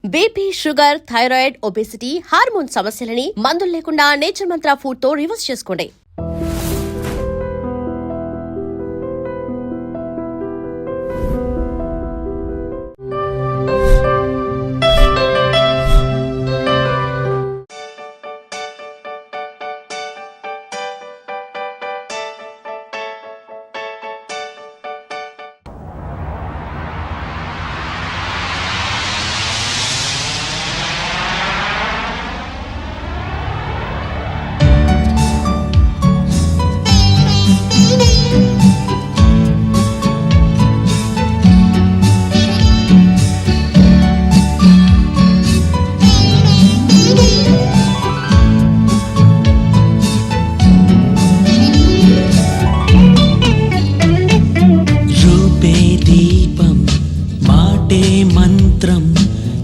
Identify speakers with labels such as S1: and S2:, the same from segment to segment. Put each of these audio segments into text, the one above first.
S1: BP, sugar, thyroid, obesity, hormone సమస్యలని మందులు లేకుండా నేచర్ మంత్ర ఫుడ్ తో రివర్స్ చేసుకోండి.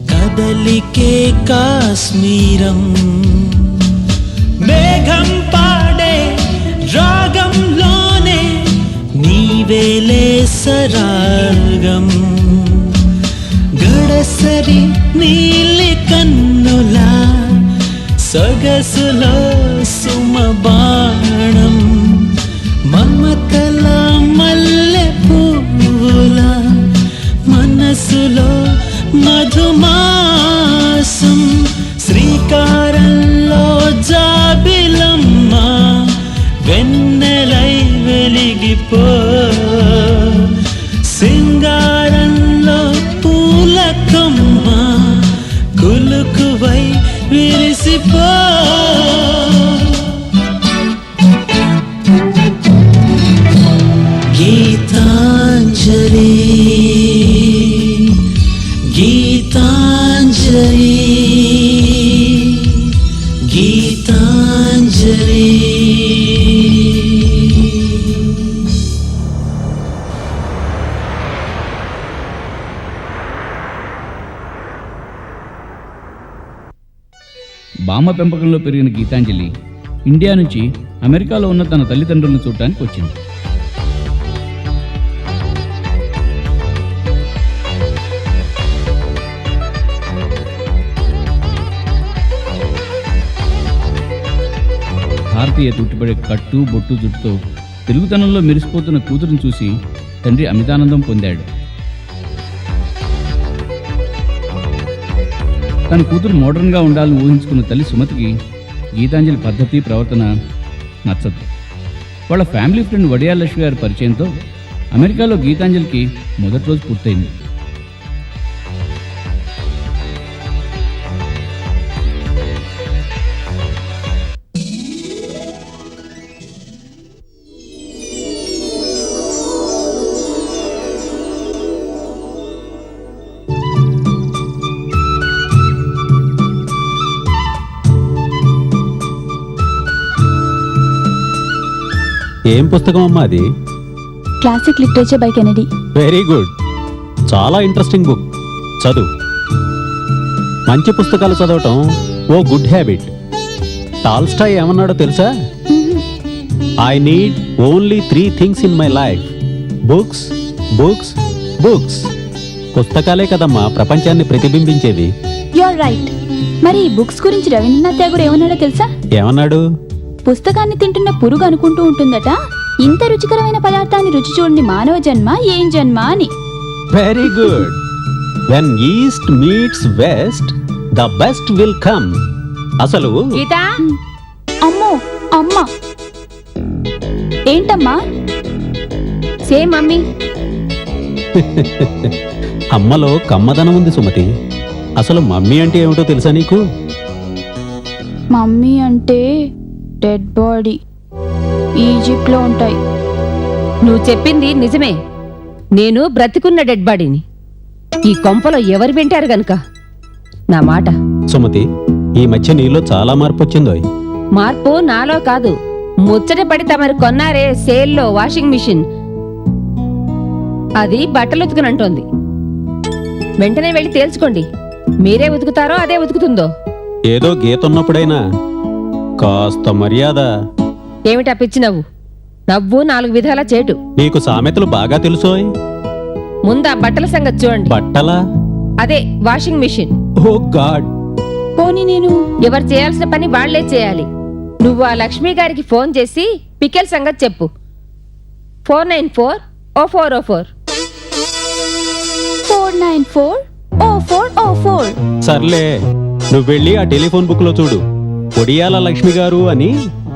S2: కదలికే కాశ్మీరం మేఘం పాడే రాగంలోనే నీవేలే సరాగం గడసరి నీలి కన్నులా సొగసులో సుమబాణం మమతల మల్లె పువ్వులా మనసులో మధుమాసం శ్రీకారంలో జాబిలమ్మ వెన్నెలై వెలిగిపో సింగారంలో పూలకమ్మ కులుకువై విరిసిపో గీతాంజలి గీతాంజలి గీతాంజలి
S3: బామ్మ పెంపకంలో పెరిగిన గీతాంజలి ఇండియా నుంచి అమెరికాలో ఉన్న తన తల్లిదండ్రులను చూడటానికి వచ్చింది. భారతీయ తుట్టిపడే కట్టు బొట్టు జుట్టుతో తెలుగుతనంలో మెరిసిపోతున్న కూతురును చూసి తండ్రి అమితానందం పొందాడు. తన కూతురు మోడర్న్గా ఉండాలని ఊహించుకున్న తల్లి సుమతికి గీతాంజలి పద్ధతి ప్రవర్తన నచ్చదు. వాళ్ళ ఫ్యామిలీ ఫ్రెండ్ వడియాల లక్ష్మి గారి పరిచయంతో అమెరికాలో గీతాంజలికి మొదటి రోజు పూర్తయింది.
S4: ఏం పుస్తకం అమ్మా అది?
S5: Classic literature by Kennedy.
S4: Very good, చాలా ఇంట్రెస్టింగ్ బుక్. చదువు. మంచి పుస్తకాలు చదవటం ఓ గుడ్ హ్యాబిట్. టాల్స్టాయ్ ఏమన్నాడో తెలుసా? I need only 3 things in my life: books, books, books. పుస్తకాలే కదమ్మా ప్రపంచాన్ని ప్రతిబింబించేది.
S5: You are right. మరి బుక్స్ గురించి రవీంద్రనాథ్ ఠాగూర్ ఏమన్నాడో తెలుసా?
S4: ఏమన్నాడు?
S5: పుస్తకాన్ని తింటున్న పురుగు అనుకుంటూ ఉంటుందట, ఇంత రుచికరమైన పదార్థాన్ని రుచి చూడని మానవ జన్మ ఏం జన్మ అని.
S4: Very good. When east meets west the best will come. అసలు
S5: గీతా. అమ్మో అమ్మ. ఏంటమ్మా?
S6: Same mummy.
S4: అమ్మలో కమ్మదనం ఉంది సుమతి. అసలు మమ్మీ అంటే ఏమిటో తెలుసా నీకు?
S5: మమ్మీ అంటే డెడ్ బాడీ, ఈజిప్ట్ లో ఉంటాయి.
S6: నువ్వు చెప్పింది నిజమే. నేను బ్రతికున్న డెడ్ బాడీని. ఈ కొంపలో ఎవరు వింటారు గనుక నా మాట.
S4: సుమతి, ఈ మధ్య నీలో చాలా మార్పు వచ్చిందో.
S6: మార్పు నాలో కాదు, ముచ్చట పడి తమరు కొన్నారే సేల్లో వాషింగ్ మిషన్, అది బట్టలు ఉతుకునంటోంది. వెంటనే వెళ్ళి తేల్చుకోండి, మీరే ఉతుకుతారో అదే ఉతుకుతుందో.
S4: ఏదో గీతున్నప్పుడైనా కాస్త మర్యాద.
S6: ఏమిటా పిచ్చి నవ్వు? నవ్వు 4 విధాల చేటు.
S4: నీకు సామెతలు బాగా తెలుసోయ్.
S6: ముందా బట్టల సంగతి చూడండి.
S4: బట్టలా?
S6: అదే వాషింగ్ మిషన్.
S4: ఓ గాడ్.
S5: పోనీ నేను
S6: ఎవరు చేయాల్సిన పని వాళ్లే చేయాలి. నువ్వు ఆ లక్ష్మి గారికి ఫోన్ చేసి పికెల్ సంగతి చెప్పు. 494-0404.
S5: 494-0404.
S4: సర్లే, నువ్వు వెళ్ళి ఆ టెలిఫోన్ బుక్ లో చూడు. ఒడియాల లక్ష్మి గారు అని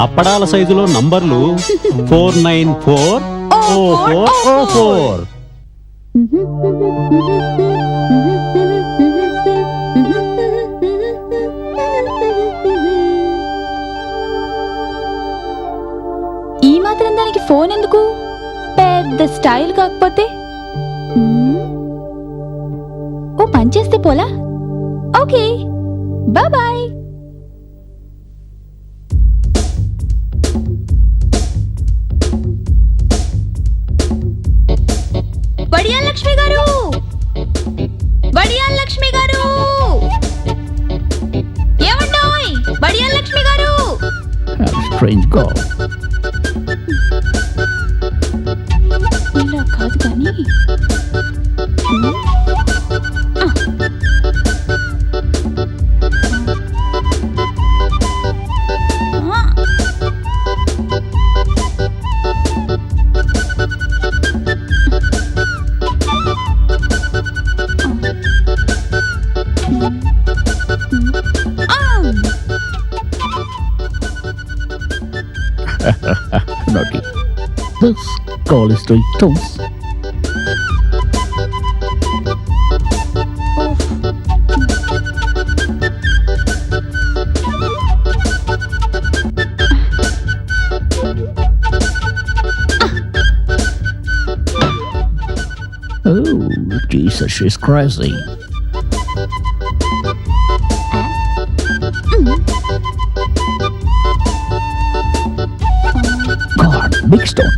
S4: అప్పడాల సైజులో నంబర్లు 494-0404.
S5: ఈ మాత్రం దానికి ఫోన్ ఎందుకు? పెద్ద స్టైల్ కాకపోతే ఓ పని చేస్తే పోలా? Okay, bye. వడియాల లక్ష్మి గారు, వడియాల లక్ష్మి గారు, ఏమంటాయ్? వడియాల లక్ష్మి గారు. ఇలా కాదు కానీ
S7: Naughty. This call is to tones. Oh, Jesus, she's crazy. God, big stone.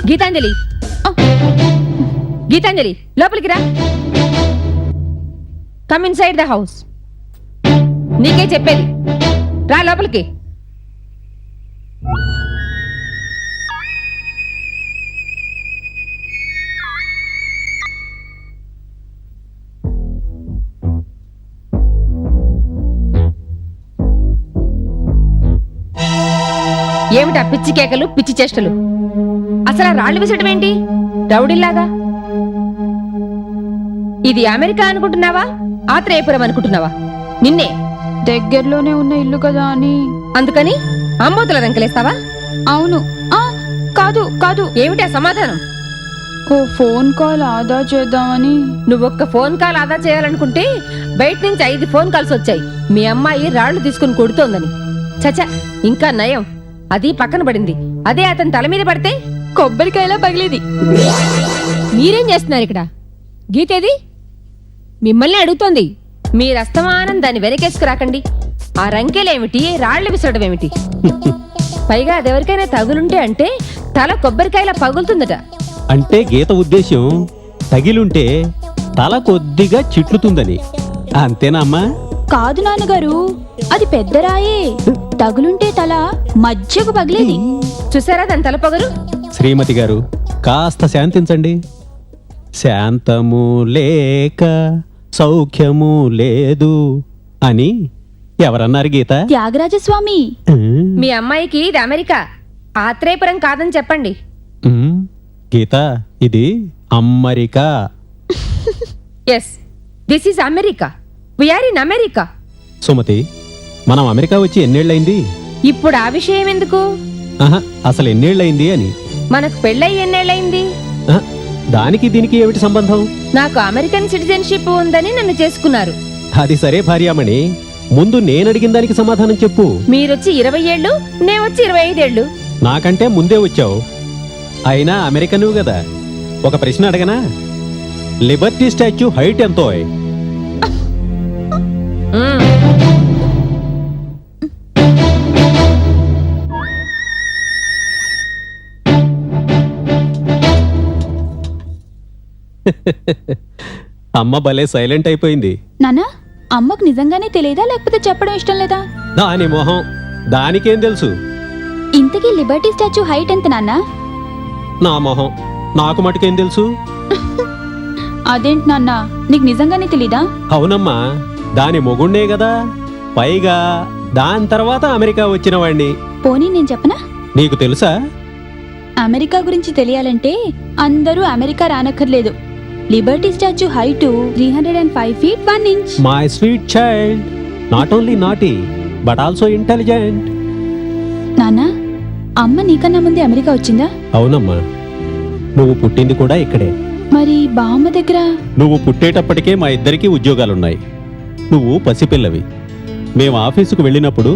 S6: Gitanjali, Gitanjali, లోపలికి రా. Come in side the house. నీకే చెప్పేది, రా లోపలికి. ఏమిటా పిచ్చి కేకలు, పిచ్చి చేష్టలు? అసలు ఆ రాళ్ళు విసటం ఏంటి రౌడీలాగా? ఇది అమెరికా అనుకుంటున్నావా, ఆత్రేయపురం అనుకుంటున్నావా? నిన్నే.
S5: దగ్గరలోనే ఉన్న ఇల్లు కదా అని.
S6: అందుకని అమ్మోతుల రంకలేస్తావా?
S5: అవును. కాదు కాదు.
S6: ఏమిటా సమాధానం?
S5: ఓ ఫోన్ కాల్ ఆదా చేద్దామని.
S6: నువ్వొక్క ఫోన్ కాల్ ఆదా చేయాలనుకుంటే బయట నుంచి 5 ఫోన్ కాల్స్ వచ్చాయి. మీ అమ్మాయి రాళ్లు తీసుకుని కొడుతోందని. చచా, ఇంకా నయం, అది పక్కన పడింది. అదే అతని తల మీద పడితే
S5: కొబ్బరికాయలా పగిలేది.
S6: మీరేం చేస్తున్నారు ఇక్కడ? గీతేది? మిమ్మల్ని అడుగుతోంది. మీరు అస్తమానం దాన్ని వెనకేసుకు రాకండి. ఆ రంకెలేమిటి, రాళ్లు విసరడం ఏమిటి? పైగా అదెవరికైనా తగులుంటే అంటే తల కొబ్బరికాయలా పగులుతుందట.
S4: అంటే గీత ఉద్దేశం తగిలుంటే తల కొద్దిగా చిట్లుతుందని, అంతేనా అమ్మా?
S5: కాదు నాన్నగారు, అది పెద్ద రాయే. తగులుంటే తల మధ్యకు పగిలేది.
S6: చూసారా దాని తల పొగరు?
S4: శ్రీమతి గారు, కాస్త శాంతించండి. శాంతము లేక సౌఖ్యము లేదు అని ఎవరన్నారు గీత?
S5: త్యాగరాజస్వామి.
S6: మీ అమ్మాయికి ఇది అమెరికా, ఆత్రేయపురం కాదని చెప్పండి.
S4: గీత, ఇది America.
S6: Yes, this is America. We are in America.
S4: Sumathi, మనం అమెరికా వచ్చి ఎన్నేళ్ళైంది?
S6: ఇప్పుడు ఆ విషయం ఎందుకు?
S4: అసలు ఎన్నేళ్ళైంది అని.
S6: మనకు పెళ్ళయి ఎన్నేళ్ళైంది?
S4: దానికి దీనికి ఏమిటి సంబంధం?
S6: నాకు అమెరికన్ సిటిజన్షిప్ ఉందని నన్ను చేసుకున్నారు.
S4: అది సరే భార్యామణి, ముందు నేనడిగిన దానికి సమాధానం చెప్పు.
S6: మీరొచ్చి 20 ఏళ్ళు, నేనొచ్చి 25 ఏళ్ళు.
S4: నాకంటే ముందే వచ్చావు. అయినా అమెరికను కదా. ఒక ప్రశ్న అడగనా? లిబర్టీ స్టాచ్యూ హైట్ ఎంతో? అమ్మ భలే సైలెంట్ అయిపోయింది.
S5: నానా, అమ్మకు నిజంగానే తెలియదా లేకపోతే చెప్పడం ఇష్టం లేదా?
S4: దాని మొహం, దానికేం తెలుసు?
S5: ఇంతకీ లిబర్టీ స్టాచ్యూ హైట్ ఎంత నాన్నా?
S4: నా మొహం, నాకు మటుకేం తెలుసు?
S5: అదేంటి నాన్న, నీకు నిజంగానే తెలీదా?
S4: అవునమ్మా, దాని మొగుండే కదా. పైగా దాని తర్వాత అమెరికా వచ్చిన వాణ్ణి.
S5: పోనీ నేను చెప్పనా?
S4: నీకు తెలుసా?
S5: అమెరికా గురించి తెలియాలంటే అందరూ అమెరికా రానక్కర్లేదు. Liberty statue height 305 feet 1 inch.
S4: My sweet child, not only naughty but also intelligent.
S5: నాన్న, అమ్మ నీకన్నా ముందే అమెరికా వచ్చిందా?
S4: అవునమ్మా, నువ్వు పుట్టింది కూడా ఇక్కడే.
S5: మరి బామ్మ దగ్గర?
S4: నువ్వు పుట్టేటప్పటికే మా ఇద్దరికీ ఉద్యోగాలున్నాయి. నువ్వు పసిపిల్లవి. మేము ఆఫీసుకు వెళ్ళినప్పుడు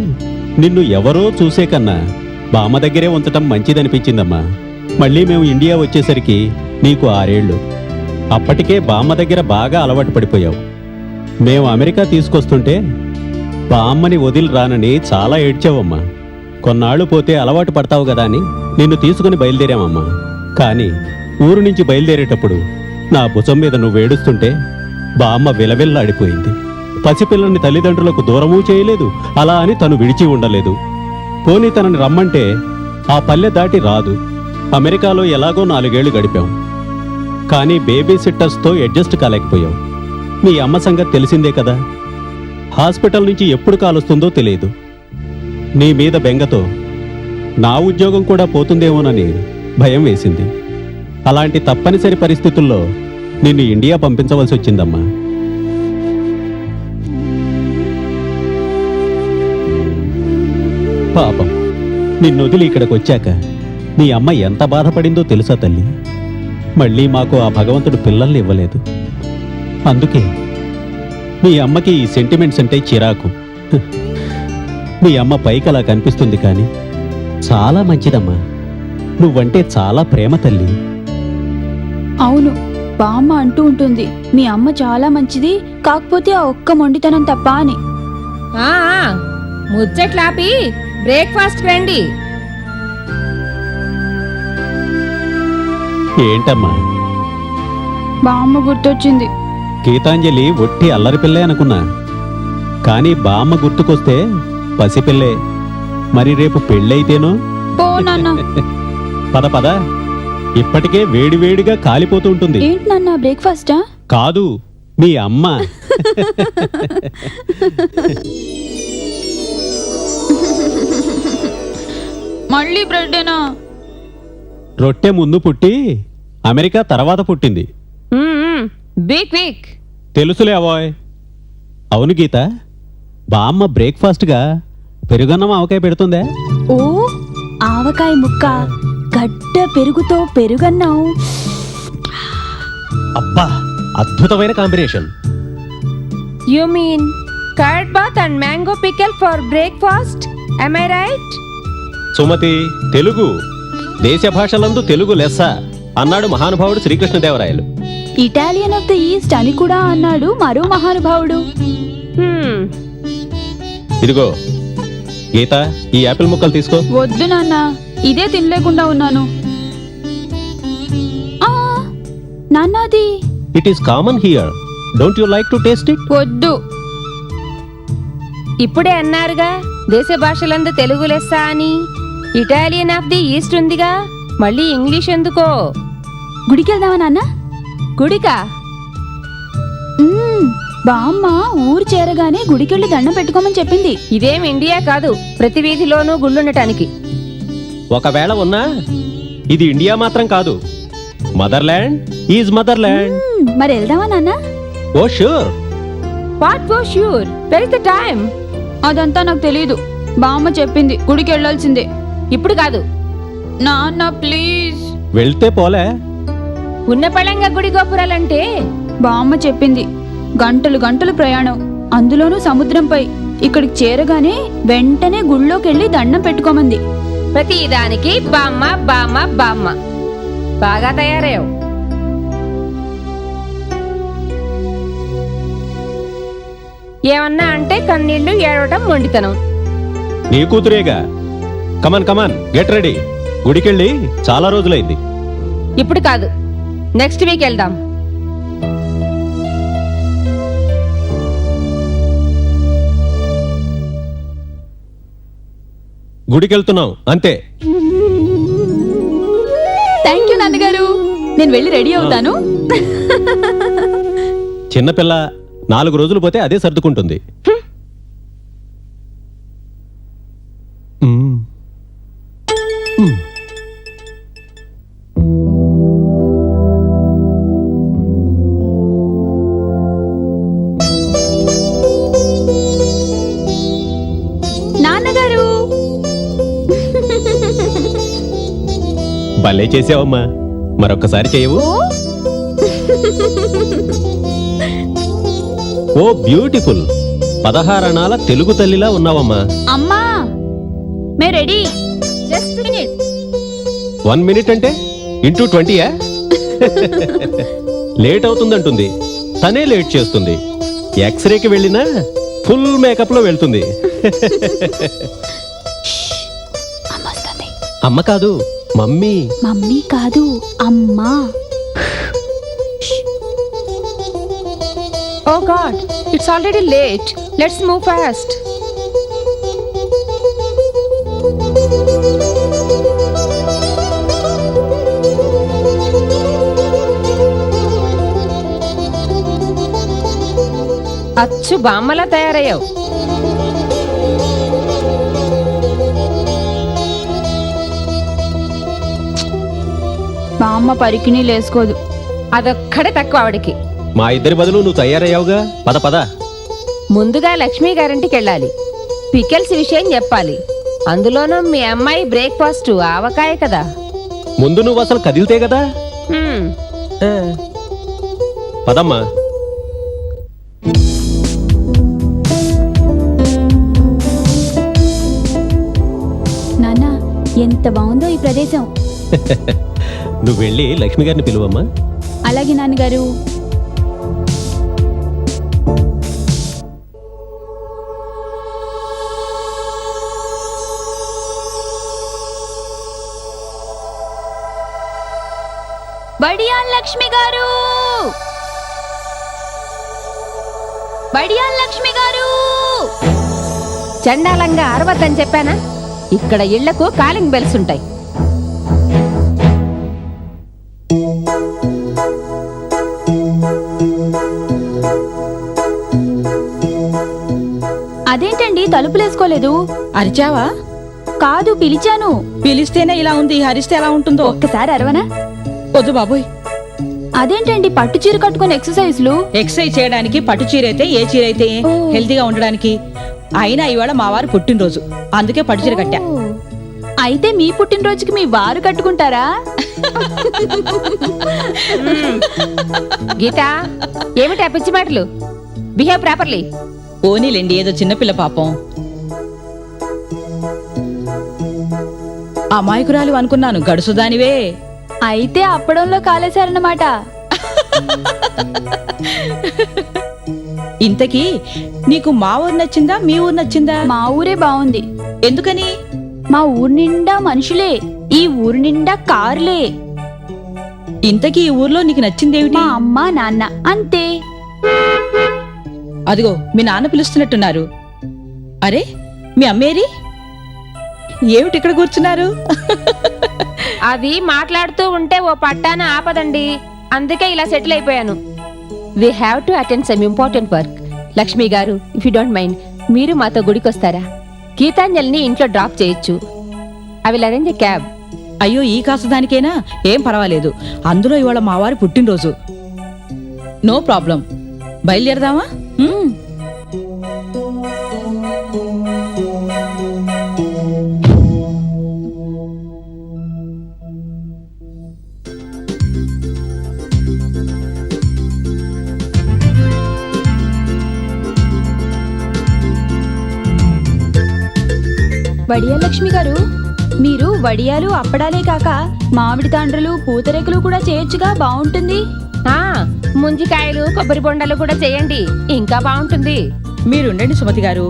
S4: నిన్ను ఎవరో చూసే కన్నా బామ్మ దగ్గరే ఉంచటం మంచిదనిపించిందమ్మా. మళ్ళీ మేము ఇండియా వచ్చేసరికి నీకు 6 ఏళ్ళు. అప్పటికే బామ్మ దగ్గర బాగా అలవాటు పడిపోయావు. మేము అమెరికా తీసుకొస్తుంటే బామ్మని వదిలి రానని చాలా ఏడ్చావమ్మా. కొన్నాళ్ళు పోతే అలవాటు పడతావు కదా అని నిన్ను తీసుకుని బయలుదేరామమ్మా. కానీ ఊరు నుంచి బయలుదేరేటప్పుడు నా భుజం మీద నువ్వు ఏడుస్తుంటే బామ్మ విలవిల్లాడిపోయింది. పసిపిల్లని తల్లిదండ్రులకు దూరమూ చేయలేదు, అలా అని తను విడిచి ఉండలేదు. పోనీ తనని రమ్మంటే ఆ పల్లె దాటి రాదు. అమెరికాలో ఎలాగో 4 ఏళ్లు గడిపాం. కానీ బేబీ సిట్టర్స్తో అడ్జస్ట్ కాలేకపోయాం. మీ అమ్మ సంగతి తెలిసిందే కదా. హాస్పిటల్ నుంచి ఎప్పుడు కాలొస్తుందో తెలియదు. నీ మీద బెంగతో నా ఉద్యోగం కూడా పోతుందేమోనని భయం వేసింది. అలాంటి తప్పనిసరి పరిస్థితుల్లో నిన్ను ఇండియా పంపించవలసి వచ్చిందమ్మా. పాపం, నిన్ను వదిలి ఇక్కడికి వచ్చాక నీ అమ్మ ఎంత బాధపడిందో తెలుసా తల్లి. మళ్ళీ మాకు ఆ భగవంతుడు పిల్లల్ని ఇవ్వలేదు. అందుకే మీ అమ్మకి ఈ సెంటిమెంట్స్ అంటే చిరాకు. మీ అమ్మ పైకి అలా కనిపిస్తుంది కానీ చాలా మంచిదమ్మా. నువ్వంటే చాలా ప్రేమ తల్లి.
S5: అవును, బామ్మ అంటూ ఉంటుంది మీ అమ్మ చాలా మంచిది, కాకపోతే ఆ ఒక్క మొండితనం తప్ప అని.
S6: ఆ, ముచ్చట్లాపి బ్రేక్ఫాస్ట్ రండి.
S4: ఏంటమ్మా?
S5: బామ్మ గుర్తొచ్చింది.
S4: గీతాంజలి ఒట్టి అల్లరి పిల్లే అనుకున్నా, కానీ బామ్మ గుర్తుకొస్తే పసిపిల్లే. మరి రేపు పెళ్ళైతేనో?
S5: పో నాన్న.
S4: పద పద, ఇప్పటికే వేడివేడిగా కాలిపోతూ ఉంటుంది.
S5: ఏంటి నాన్న, బ్రేక్ఫాస్టా?
S4: కాదు, మీ అమ్మ.
S5: మళ్ళీ బ్రెడ్డేనా?
S4: రొట్టె ముందు పుట్టి అమెరికా తర్వాత పుట్టింది.
S6: Big week.
S4: తెలుసులే అవాయ్. అవును గీత, బామ్మ బ్రేక్ఫాస్ట్గా పెరుగన్నం ఆవకాయ పెడుతుందే?
S5: ఓ, ఆవకాయ ముక్క గడ్డ పెరుగుతో పెరుగన్నం.
S4: అబ్బా, అద్భుతమైన combination.
S6: You mean curd bath and mango pickle for breakfast? am I right?
S4: Sumathi, Telugu దేశ భాషలందు తెలుగు లెస్స అన్నాడు మహానుభావుడు Srikrishnadevarayalu.
S5: Italian of the east అని కూడా అన్నాడు మరో మహానుభావుడు.
S4: ఇదిగో గీత, ఈ యాపిల్ ముక్కలు తీసుకో.
S5: వద్దు నాన్న, ఇదే తినలేకుండా ఉన్నాను. ఆ, నాన్న అది.
S4: It is common here, don't you like to taste it?
S5: వద్దు.
S6: ఇప్పుడే అన్నారుగా దేశ భాషలందు తెలుగు లెస్స అని. ఇటాలియన్ ఆఫ్ ది ఈస్ట్ ఉందిగా, మళ్ళీ ఇంగ్లీష్ ఎందుకో?
S5: గుడికి వెళ్దామా నాన్న?
S6: గుడికా?
S5: బామ్మ ఊరు చేరగానే గుడికెళ్ళి దండం పెట్టుకోమని చెప్పింది.
S6: ఇదేం ఇండియా కాదు, ప్రతి వీధిలోనూ గుళ్ళుండటానికి.
S4: ఒకవేళ ఉన్నా ఇది ఇండియా మాత్రం కాదు. Motherland is motherland.
S5: మరి వెళ్దామా నాన్న?
S4: Oh sure.
S6: What for sure? Where is the time?
S5: అదంతా నాకు తెలియదు. బామ్మ చెప్పింది గుడికి వెళ్ళాల్సిందే.
S6: ఇప్పుడు కాదు
S5: నాన్న ప్లీజ్.
S4: వెళ్తే పోలే.
S6: ఉన్న పళంగా గుడి గోపురాలంటే
S5: బామ్మ చెప్పింది గంటలు గంటలు ప్రయాణం, అందులోనూ సముద్రంపై. ఇక్కడికి చేరగానే వెంటనే గుళ్ళోకెళ్ళి దండం పెట్టుకోమంది.
S6: ప్రతి దానికి బామ్మ బామ్మ బామ్మ. బాగా తయారయ్యావు. ఏమన్నా అంటే కన్నీళ్లు ఏడవటం మొండితనం.
S4: నీ కూతురేగా. కమాన్ కమాన్, గెట్ రెడీ. గుడికెళ్ళి చాలా రోజులైంది.
S6: ఇప్పుడు కాదు, నెక్స్ట్ వీక్ వెళ్దాం.
S4: గుడికెళ్తున్నాం అంతే.
S5: థ్యాంక్ యూ నాన్నగారు, నేను వెళ్ళి రెడీ అవుతాను.
S4: చిన్నపిల్ల 4 రోజులు పోతే అదే సర్దుకుంటుంది. మ్మ్. మ్మ్.
S5: నాన్నగారు
S4: భలే చేసావమ్మా, మరొక్కసారి చేయవు. ఓ బ్యూటిఫుల్, 16 అణాల తెలుగు తల్లిలా ఉన్నావమ్మా.
S5: అమ్మా మే రెడీ జస్ట్ మినిట్
S4: 1 మినిట్ అంటే ఇంటూ 20యా? లేట్ అవుతుందంటుంది, తనే లేట్ చేస్తుంది. ఎక్స్రేకి వెళ్ళినా ఫుల్ మేకప్ లో వెళ్తుంది. అమ్మ కాదు, మమ్మీ.
S5: మమ్మీ కాదు అమ్మా.
S6: Oh God, it's already late. Let's move fast. అచ్చు బామ్మలా తయారయ్యావు.
S5: మా అమ్మ పరికిని లేసుకోదు.
S6: అదొక్కడే తక్కువ ఆవిడికి.
S4: మా ఇద్దరి బదులు నువ్వు తయారయ్యావుగా. పద పద.
S6: ముందుగా లక్ష్మి గారింటికి వెళ్ళాలి. పికెల్స్ విషయం చెప్పాలి. అందులోనూ మీ అమ్మాయి బ్రేక్ఫాస్ట్ ఆవకాయ కదా.
S4: ముందు నువ్వు అసలు కదిలితే కదా.
S6: హ్మ్.
S4: పదమ్మా.
S5: నాన్న ఎంత బాగుందో ఈ ప్రదేశం.
S4: నువ్వు వెళ్ళి లక్ష్మి గారిని పిలువమ్మా.
S5: అలాగే నాన్నగారు. బడియాన్ లక్ష్మి గారు, బడియాన్ లక్ష్మి గారు.
S6: చండాలంగా అరవద్దని చెప్పానా? ఇక్కడ ఇళ్లకు కాలింగ్ బెల్స్ ఉంటాయి.
S5: అదేంటండి తలుపులేసుకోలేదు?
S8: అరిచావా?
S5: కాదు, పిలిచాను.
S8: పిలిస్తేనే ఇలా ఉంది, హరిస్తే ఎలా ఉంటుందో.
S5: ఒక్కసారి అరవనా?
S8: వద్దు బాబోయ్.
S5: అదేంటండి పట్టు చీర కట్టుకుని ఎక్సర్సైజ్లు?
S8: ఎక్సర్సైజ్ చేయడానికి పట్టు చీర అయితే ఏ చీర అయితే
S5: ఓ.
S8: హెల్తీగా ఉండడానికి. అయినా ఇవాళ మా వారు పుట్టినరోజు, అందుకే పట్టు చీర కట్టా.
S5: ఓ, అయితే మీ పుట్టినరోజుకి మీ వారు కట్టుకుంటారా?
S6: గీత, ఏమిటి ఆ పిచ్చి మాటలు? Behave properly.
S8: ఓనీలేండి, ఏదో చిన్నపిల్ల పాపం. అమాయకురాలు అనుకున్నాను, గడుసుదానివే.
S5: అయితే అప్పడంలో కాలేశారన్నమాట.
S8: ఇంతకీ నీకు మా ఊరు నచ్చిందా మీ ఊరు నచ్చిందా?
S5: మా ఊరే బాగుంది.
S8: ఎందుకని?
S5: మా ఊరు నిండా మనుషులే, ఈ ఊరు నిండా కార్లే.
S8: ఇంతకీ ఈ ఊర్లో నీకు నచ్చిందేమిటి?
S5: మా అమ్మ నాన్న అంతే.
S8: అదిగో మీ నాన్న పిలుస్తున్నట్టున్నారు. అరే, మీ అమ్మేరి? ఏమిటి ఇక్కడ కూర్చున్నారు?
S6: అది మాట్లాడుతూ ఉంటే ఓ పట్టాన ఆపదండి, అందుకే ఇలా సెటిల్ అయిపోయాను. We have to attend some important work. Lakshmi garu, if you don't mind, మీరు మాతో గుడికి వస్తారా? గీతాంజలిని ఇంట్లో డ్రాప్ చేయొచ్చు. I will arrange a cab.
S8: అయ్యో, ఈ కాసదానికైనా ఏం పర్వాలేదు. అందులో ఇవాళ మా వారి పుట్టినరోజు. No problem. బయలుదేరదామా?
S5: వడియాల లక్ష్మి గారు, మీరు వడియాలు అప్పడాలే కాక మామిడి తాండ్రలు పూతరేకులు కూడా చేయొచ్చుగా, బాగుంటుంది.
S6: ముంజికాయలు కొబ్బరి బొండలు కూడా చేయండి, ఇంకా బాగుంటుంది.
S8: మీరుండండి సుమతి గారు.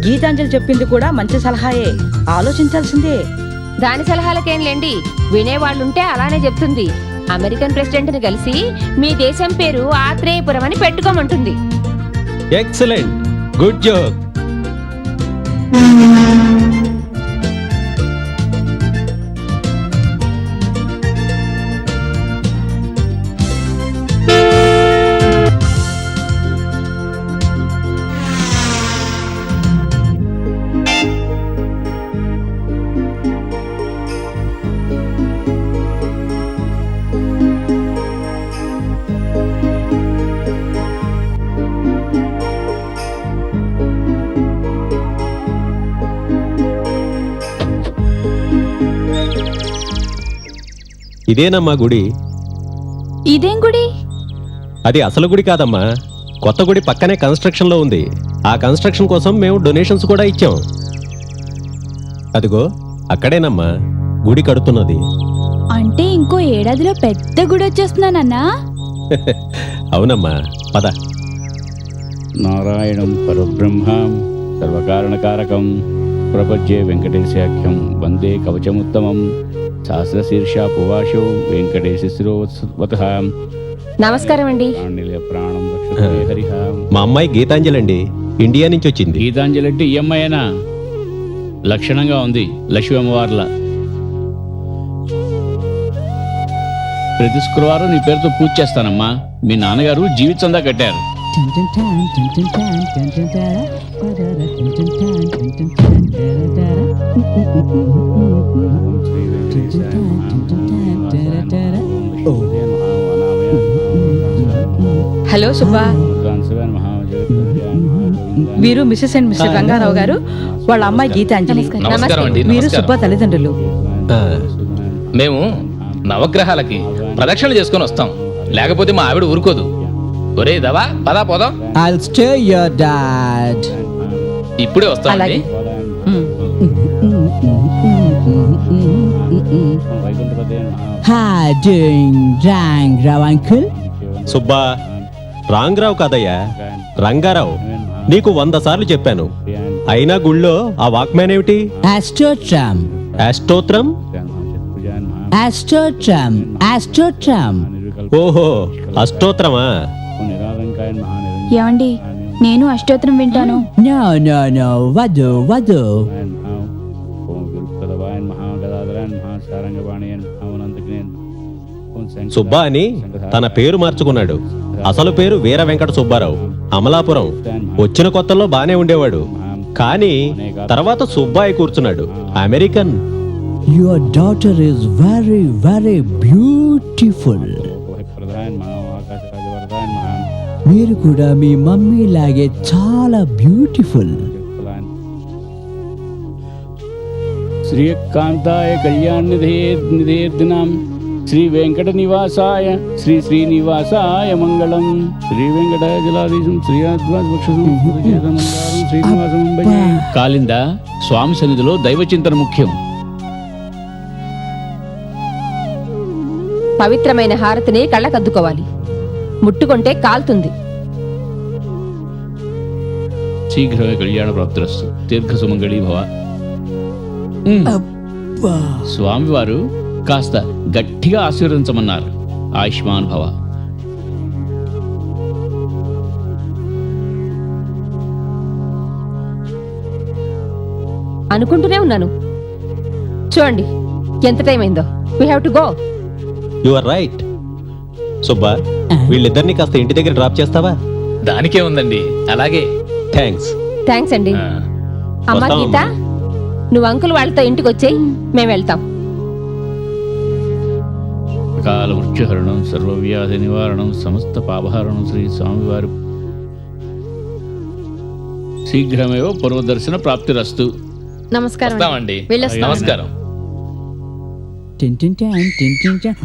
S8: గీతాంజలి చెప్పింది కూడా మంచి సలహాయే, ఆలోచించాల్సిందే.
S6: దాని సలహాలకేం లేండి, వినేవాళ్ళుంటే అలానే చెప్తుంది. అమెరికన్ ప్రెసిడెంట్ ని కలిసి మీ దేశం పేరు ఆత్రేయపురం అని పెట్టుకోమంటుంది.
S4: Excellent, good joke. ఇదేనమ్మా గుడి.
S5: ఇదేం గుడి?
S4: అది అసలు గుడి కాదమ్మా, కొత్త గుడి పక్కనే కన్స్ట్రక్షన్లో ఉంది. ఆ కన్స్ట్రక్షన్ కోసం మేము డొనేషన్స్ కూడా ఇచ్చాం. అదిగో అక్కడేనమ్మా గుడి కడుతున్నది.
S5: అంటే ఇంకో ఏడాదిలో పెద్ద గుడి వచ్చేస్తున్నానన్నా?
S4: అవునమ్మా, పద.
S3: నారాయణం పరబ్రహ్మం సర్వకారణకారకం ప్రపంచే వెంకటేశాఖ్యం వందే కవచముత్తమం సహస్రశీర్ష పువాశో వెంకటేశిశిరోవత
S6: నమస్కారం అండి.
S3: ప్రాణం రక్షతే హరిః.
S4: మా అమ్మాయి గీతాంజలి అండి, ఇండియా నుంచి వచ్చింది.
S3: గీతాంజలి అంటే ఈఎంఐనా? లక్షణంగా ఉంది, లక్ష్మీ అమ్మవార్ల. ప్రతి శుక్రవారం నీ పేరుతో పూజ చేస్తానమ్మా. మీ నాన్నగారు జీవితందా కట్టారు.
S8: హలో సుబ్బా, వీరు మిస్సెస్ అండ్ మిస్టర్ రంగారావు గారు, వాళ్ళ అమ్మాయి గీతాంజలి.
S6: నమస్కారం అండి.
S8: వీరు సుబ్బా తల్లిదండ్రులు.
S9: మేము నవగ్రహాలకి ప్రదక్షిణ చేసుకొని వస్తాం, లేకపోతే మా ఆవిడ ఊరుకోదు. ఒరే దవా పదా పోదాం.
S2: I'll stay your dad.
S9: ఇప్పుడే వస్తామండి.
S2: Hi, doing Rangrav uncle?
S4: Subba, రాంగరావు కాదయ్యా, రంగారావు. నీకు 100 సార్లు చెప్పాను, అయినా గుళ్ళో ఆ వాక్మ్యాన్ ఏమిటి?
S2: Astotram.
S4: అష్టోత్రం.
S2: Astotram. Astotram.
S4: ఓహో, అష్టోత్రమా?
S5: ఏమండి, నేను అష్టోత్తరం వింటాను.
S2: No, no, no. Vadu, vadu.
S4: Subba అని తన పేరు మార్చుకున్నాడు. అసలు పేరు వీర వెంకట సుబ్బారావు, అమలాపురం. వచ్చిన కొత్తల్లో బానే ఉండేవాడు, కానీ తర్వాత సుబ్బాయి కూర్చున్నాడు, American.
S2: Your daughter is very, very beautiful. మీరు కూడా మీ మమ్మీ లాగే చాలా బ్యూటిఫుల్.
S3: శ్రీకాంతాయ కళ్యాణ నిధేర్దినాం శ్రీ వెంకట నివాసాయ శ్రీ శ్రీనివాసాయ మంగళం. శ్రీ వెంకటాచలాధీశం శ్రీనివాసం భజే. కాలింద స్వామి సన్నిధిలో దైవ చింతన ముఖ్యం.
S6: పవిత్రమైన హారతిని కళ్ళకద్దుకోవాలి, ముట్టుకుంటే కాలుతుంది.
S3: శీఘ్రమే కళ్యాణ ప్రాప్తిరస్తు. దీర్ఘ సుమంగళీ భవ. స్వామివారు కాస్త గట్టిగా ఆశీర్వదించమన్నారు. ఆయుష్మాన్ భవ.
S6: అనుకుంటూనే ఉన్నాను. చూడండి ఎంత టైం అయిందో. We have to go.
S4: You are right. Subba, వీళ్ళిద్దరిని కాస్త ఇంటి దగ్గర డ్రాప్ చేస్తావా?
S9: దానికే ఉందండి, అలాగే.
S4: థ్యాంక్స్.
S6: థ్యాంక్స్ అండి. అమ్మా
S4: వస్తామమ్మా.
S6: గీత, నువ్వు అంకుల్ వాళ్ళతో ఇంటికి వచ్చేయి, మేము వెళ్తాం.
S3: కాల మృత్యుహరణం సర్వవ్యాధి నివారణం సమస్త పాపహరణం శ్రీ స్వామివారు. శీఘ్రమేవ పునర్దర్శన ప్రాప్తిరస్తు.
S6: నమస్కారం అండి.
S9: వస్తామండి.
S6: వెళ్ళొస్తాం.
S9: నమస్కారం.
S2: Tin tin tan, tin tin tan.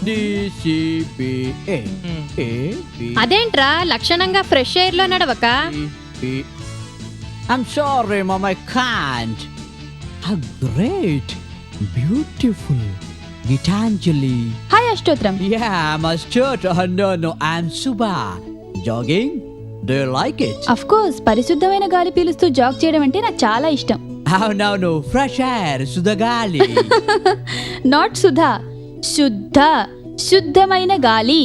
S2: DCPA.
S6: అదేంట్రా లక్షణంగా ఫ్రెష్ ఎయిర్ లో నడవక
S2: I'm sorry, Mom, I can't. How great, beautiful, Gitanjali.
S5: Hi అష్టోత్రం.
S2: Yeah, I'm a short. No, I'm Subha. Jogging? Do you like it?
S5: Of course పరిశుద్ధమైన గాలి పీలుస్తూ zag చేయడం అంటే నాకు చాలా ఇష్టం.
S2: Oh, no, fresh air, Sudagali.
S5: Not Sudha, శుద్ధ, శుద్ధమైన గాలి.